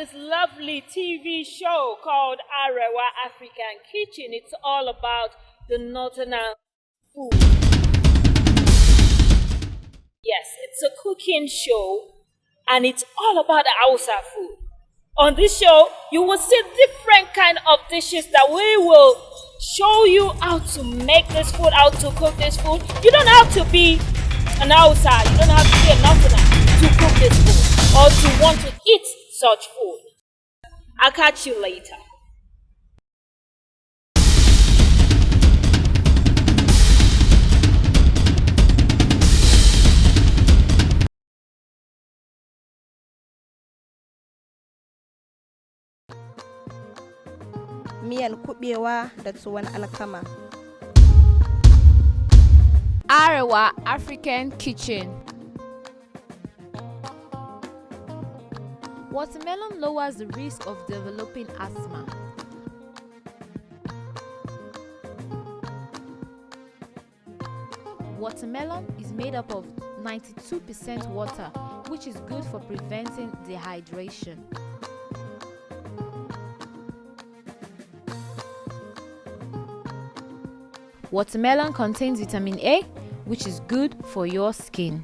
this lovely TV show called Arewa African Kitchen. It's all about the northern food. Yes, it's a cooking show and it's all about the Hausa food. On this show, you will see different kind of dishes that we will show you how to make this food, how to cook this food. You don't have to be an Hausa, you don't have to be a northerner to cook this food or to want to eat such food. I'll catch you later. Miyan Kubewa da tuwon alkama. Arewa African Kitchen. Watermelon lowers the risk of developing asthma. Watermelon is made up of 92% water, which is good for preventing dehydration. Watermelon contains vitamin A, which is good for your skin.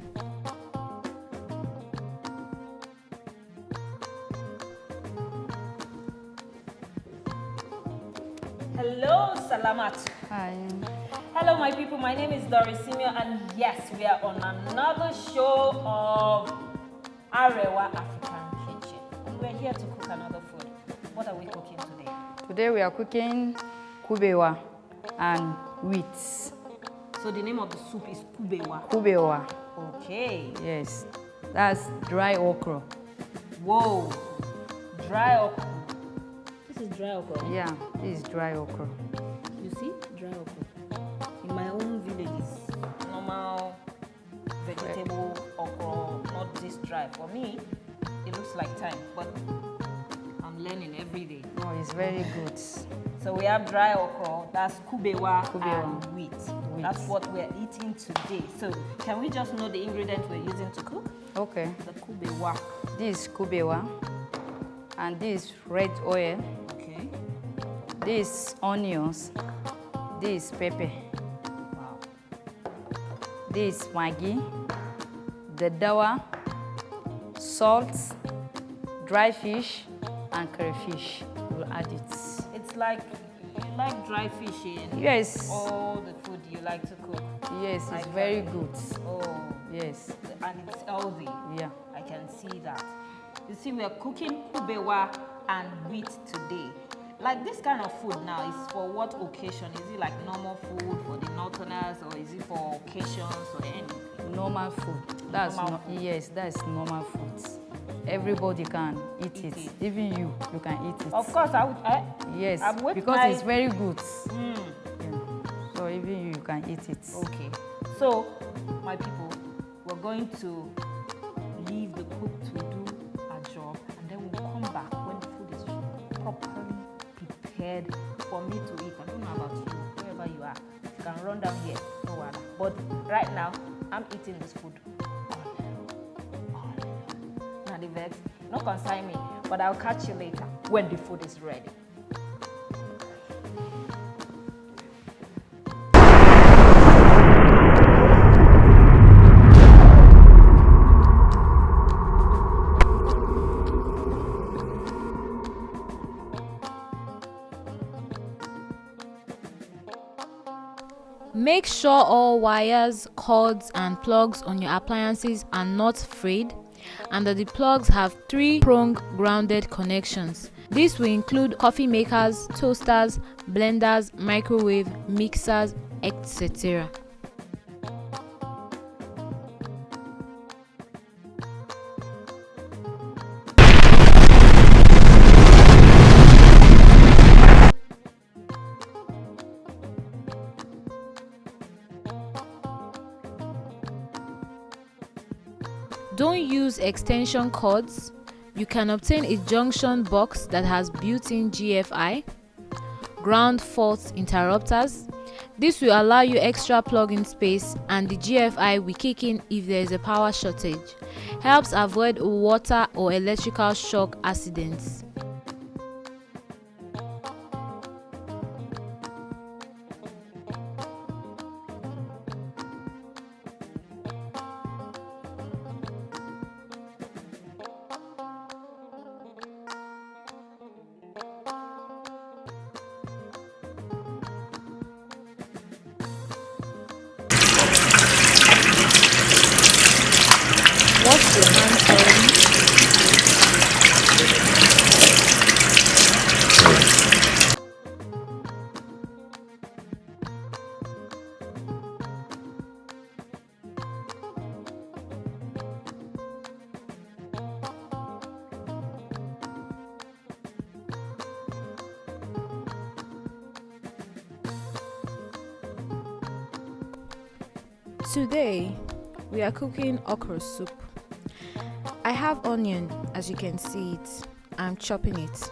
Hello, Salamat. Hi. Hello, my people. My name is Doris Simio, and yes, we are on another show of Arewa African Kitchen. And we're here to cook another food. What are we cooking today? Today we are cooking kubewa and wheat. So the name of the soup is Kubewa. Kubewa. Okay. Yes. That's dry okra. Whoa. Dry okra. This is dry okra. Yeah, this is dry okra. You see? Dry okra. In my own villages, normal vegetable okra, not this dry. For me, it looks like time, but I'm learning every day. Oh, it's very good. So we have dry okra, that's kubewa and wheat. Wheat. That's what we're eating today. So can we just know the ingredients we're using to cook? Okay. The kubewa. This is kubewa. And this red oil. Okay. This onions. This pepper. Wow. This maggi. The dawa. Salt. Dry fish. And crayfish. We'll add it. It's like you like dry fish in Yes. all the food you like to cook. Yes, it's I very can- good. Oh, Yes. and it's healthy. Yeah. I can see that. You see, we're cooking kubewa and wheat today. Like this kind of food now is for what occasion? Is it like normal food for the northerners, or is it for occasions or anything? Normal food. That's Normal no, food. yes, that's normal food. Everybody can eat Eat it. it. Even you can eat it. Of course, I would. Yes, I'm with because my- it's very good. Mm, Yeah. So even you can eat it. okay. So, my people, we're going to leave the cook to do a job, and then we'll come back when the food is properly prepared for me to eat. I don't know about you, wherever you are. You can run down here, no wahala. But right now, I'm eating this food. Now the vex, no concern me, but I'll catch you later when the food is ready. Make sure all wires, cords, and plugs on your appliances are not frayed, and that the plugs have 3-prong grounded connections. This will include coffee makers, toasters, blenders, microwave, mixers, etc. Don't use extension cords. You can obtain a junction box that has built-in GFI, ground fault interrupters, This will allow you extra plug-in space, and the GFI will kick in if there is a power shortage. Helps avoid water or electrical shock accidents. Wash your hands thoroughly. Today, we are cooking okra soup. I have onion, as you can see it. I'm chopping it.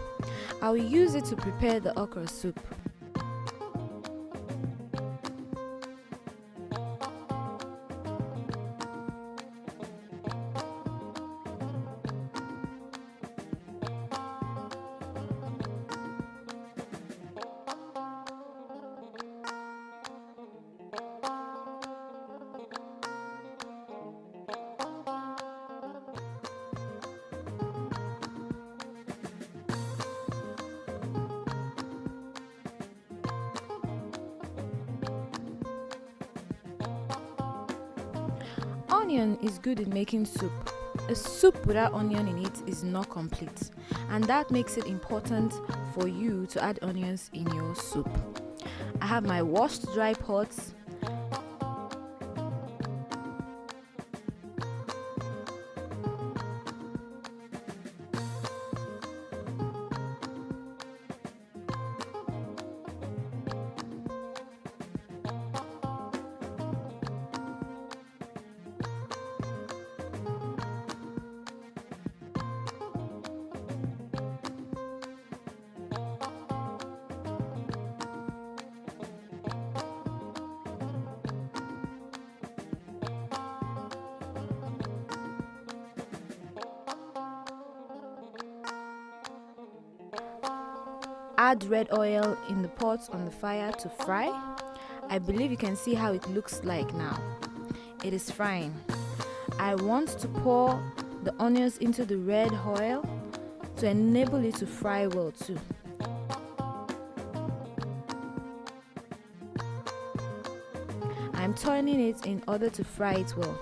I will use it to prepare the okra soup. Onion is good in making soup. A soup without onion in it is not complete, and that makes it important for you to add onions in your soup. I have my washed dry pots. Add red oil in the pot on the fire to fry. I believe you can see how it looks like now. It is frying. I want to pour the onions into the red oil to enable it to fry well too. I'm turning it in order to fry it well.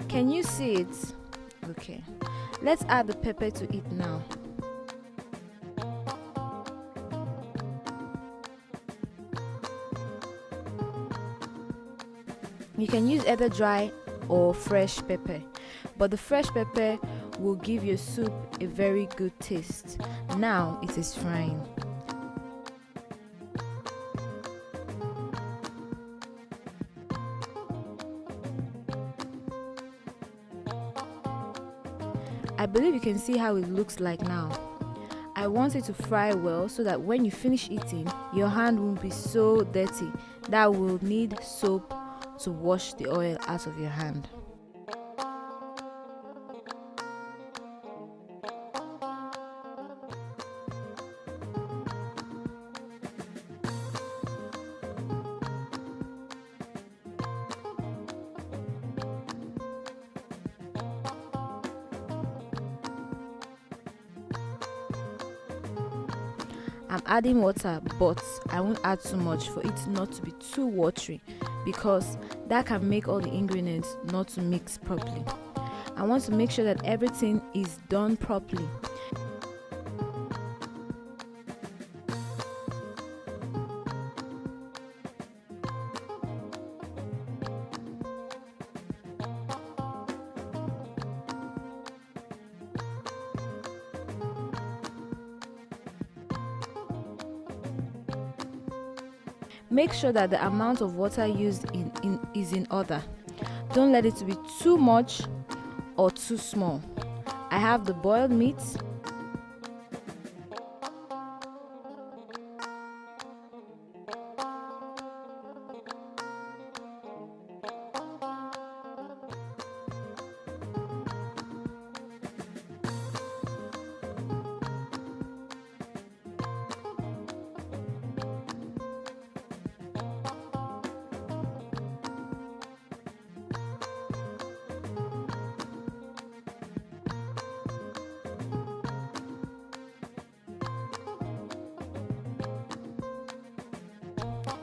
Can you see it? Okay. Let's add the pepper to it now. You can use either dry or fresh pepper, but the fresh pepper will give your soup a very good taste. Now it is frying. I believe you can see how it looks like now. I want it to fry well so that when you finish eating, your hand won't be so dirty that will need soap to wash the oil out of your hand. I'm adding water, but I won't add too much for it not to be too watery, because that can make all the ingredients not to mix properly. I want to make sure that everything is done properly. Make sure that the amount of water used is in order. Don't let it to be too much or too small. I have the boiled meat,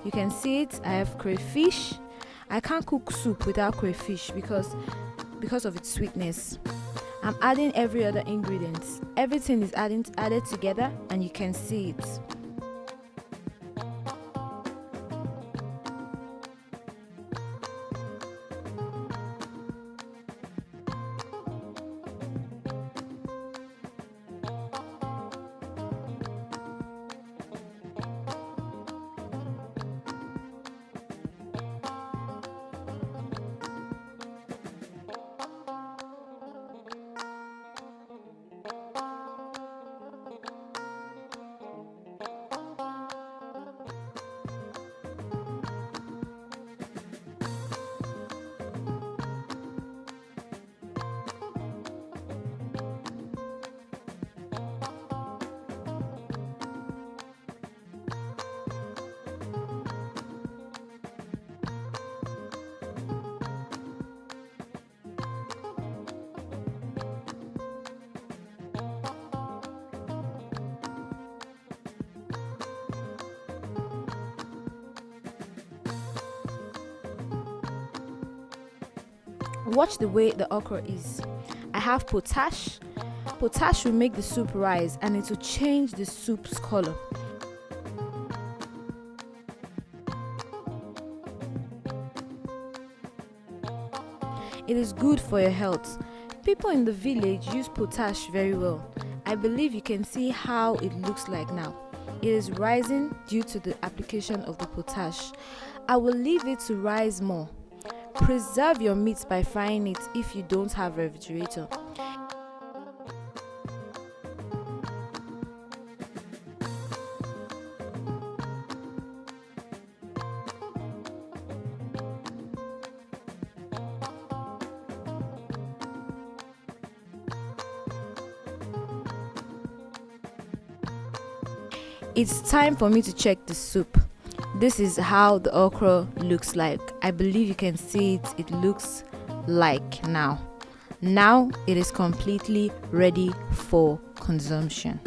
You can see it. I have crayfish. I can't cook soup without crayfish because of its sweetness. I'm adding every other ingredient. Everything is added together and you can see it. Watch the way the okra is. I have potash. Potash will make the soup rise and it will change the soup's color. It is good for your health. People in the village use potash very well. I believe you can see how it looks like now. It is rising due to the application of the potash. I will leave it to rise more. Preserve your meat by frying it if you don't have a refrigerator. It's time for me to check the soup. This is how the okra looks like. I believe you can see it. It looks like now. Now it is completely ready for consumption.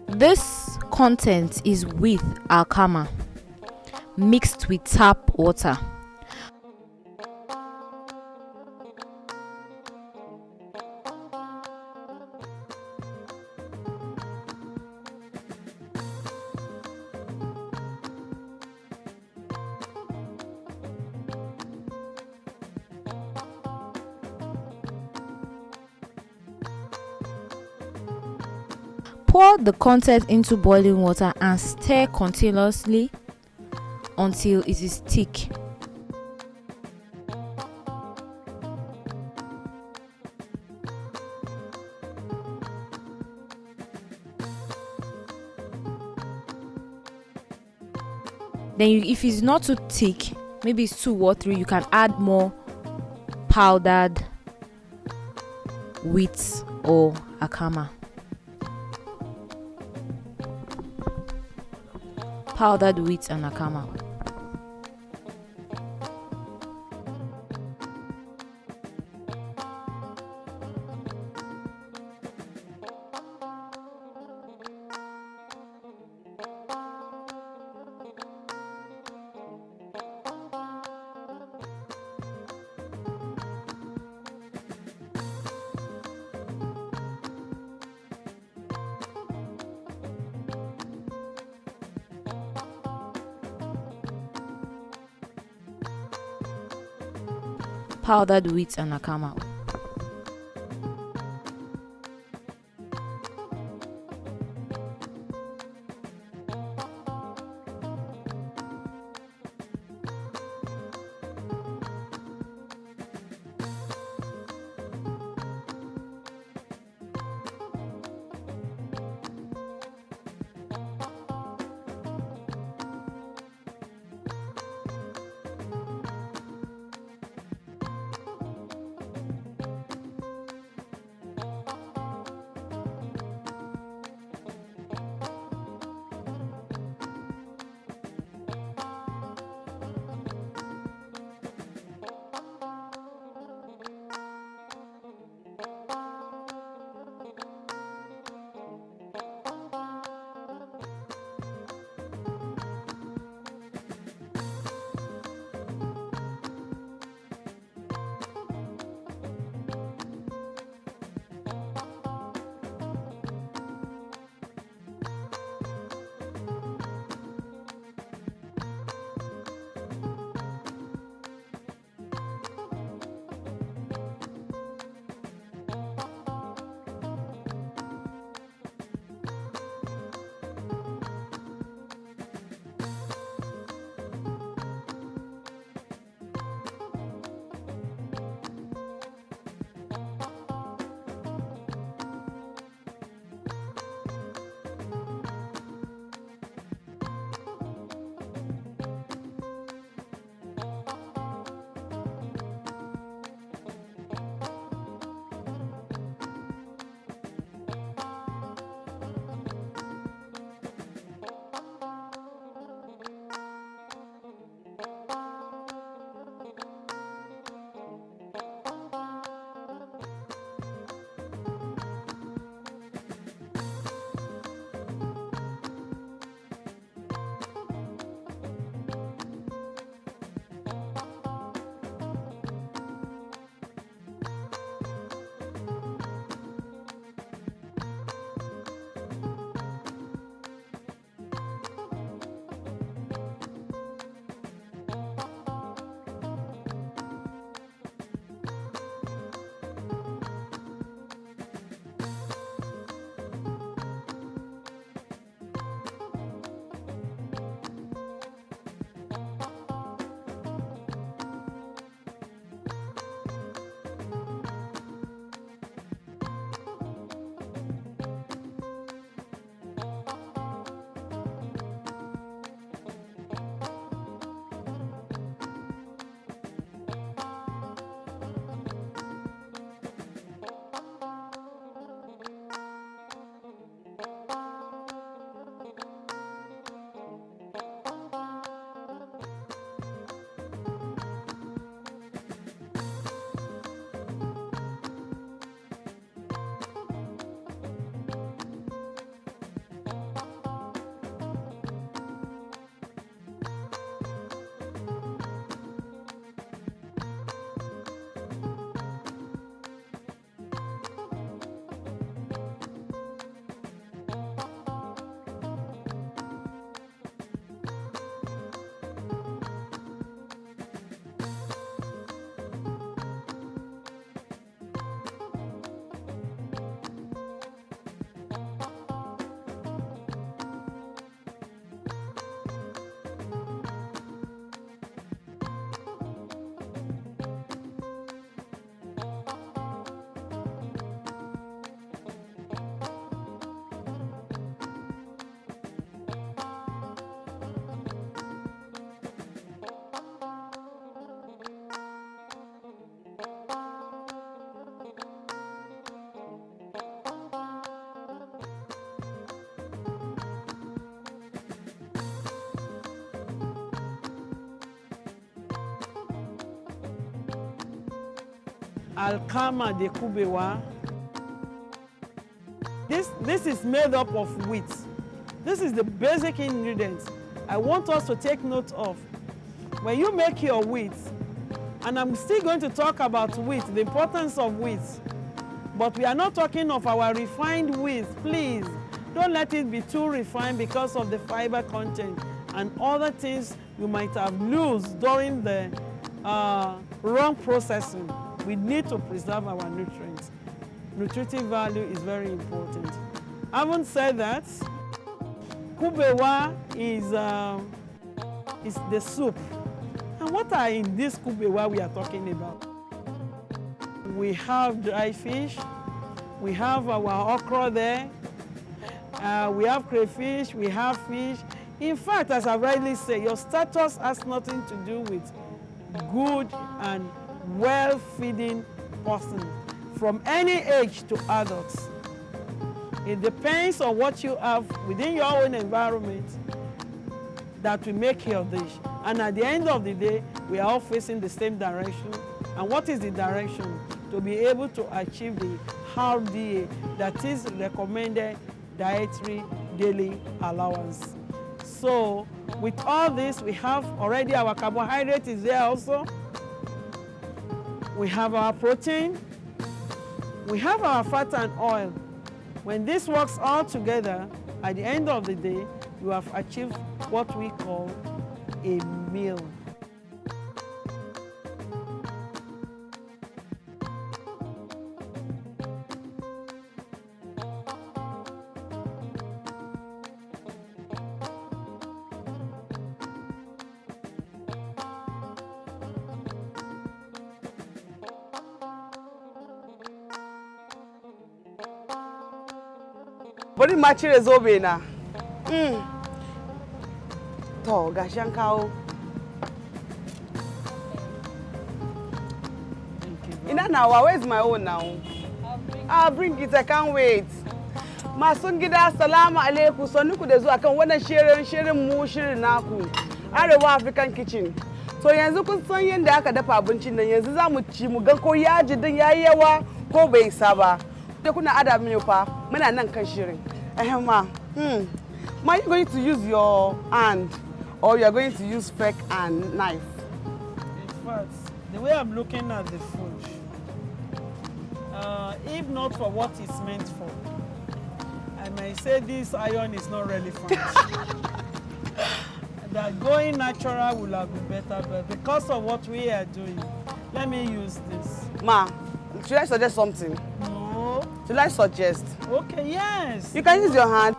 This content is with alkama mixed with tap water. Pour the content into boiling water and stir continuously until it is thick. Then if it's not too thick, maybe it's too watery, you can add more powdered wheat or akama. powdered wheat and akama. Powdered wheat and akama. alkama de Kubewa. This is made up of wheat. This is the basic ingredient I want us to take note of. When you make your wheat, and I'm still going to talk about wheat, the importance of wheat, but we are not talking of our refined wheat. Please, don't let it be too refined because of the fiber content and other things you might have lost during the wrong processing. We need to preserve our nutrients. Nutritive value is very important. Having said that, Kubewa is the soup. And what are in this Kubewa we are talking about? We have dry fish, we have our okra there, we have crayfish, we have fish. In fact, as I rightly say, your status has nothing to do with good and well-feeding person from any age to adults. It depends on what you have within your own environment that will make your dish. And at the end of the day, we are all facing the same direction. And what is the direction? To be able to achieve the HDA, that is recommended dietary daily allowance. So with all this, we have already our carbohydrate is there also. We have our protein. We have our fat and oil. When this works all together, at the end of the day, you have achieved what we call a meal. Bari ma cire zobe na. To gashi an kawo. Ina nawa, where's my own now? I'll bring it, I can't wait. Masun gida, salamu alaikum, sannuku da zuwa kan wannan shirin mu shirin naku. Arewa African Kitchen. To yanzu kun san yanda aka dafa abincin nan, yanzu za mu ci mu ga ko yaji din yayi yawa ko bai isa ba. Da kuna ada mini fa, muna nan kan shirin. Ma, you going to use your hand or you are going to use fork and knife? In fact, the way I'm looking at the food, if not for what it's meant for, I may say this iron is not relevant. That going natural will have been better, but because of what we are doing, let me use this. Ma, should I suggest something? No. Should I suggest? Okay, yes. You can use your hand.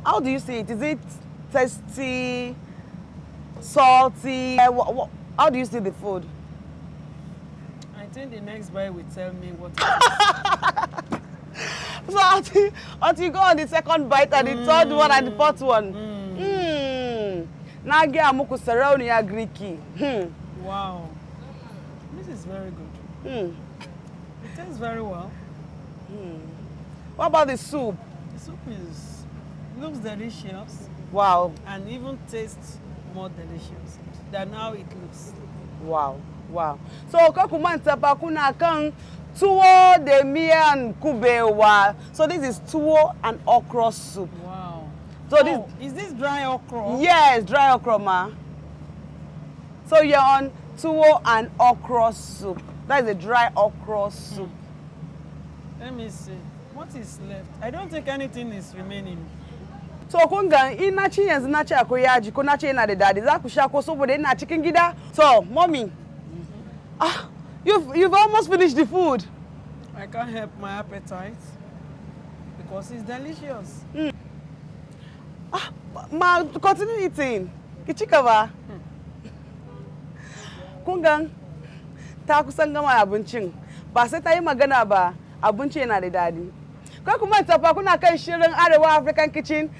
How do you see it? Is it tasty, salty? How do you see the food? I think the next bite will tell me what it is. So until you go on the second bite and the third one and the fourth one. Now get amuku sarauni Greeki. Wow. This is very good. It tastes very well. What about the soup? The soup looks delicious. Wow. And even tastes more delicious than how it looks. Wow. Wow. So kakumanta pakuna kan tuwo de Miyan Kubewa. So this is tuwo and okra soup. Wow. So is this dry okra? Yes, dry okra, ma. So you're on tuwo and okra soup. That is a dry okra soup. Let me see. What is left? I don't think anything is remaining. So kunga ina ci yanzu na ci akwai yaji ko na ci yana da dadi za ku sha ko saboda ina cikin gida. So, mommy. You've almost finished the food. I can't help my appetite because it's delicious. Ma, continue eating. Kichikava. Kungan ta kusan gama abincin. Ba sai ta yi magana ba, abinci yana da dadi. Kai kuma tafa kuna kan shirin Arewa African Kitchen.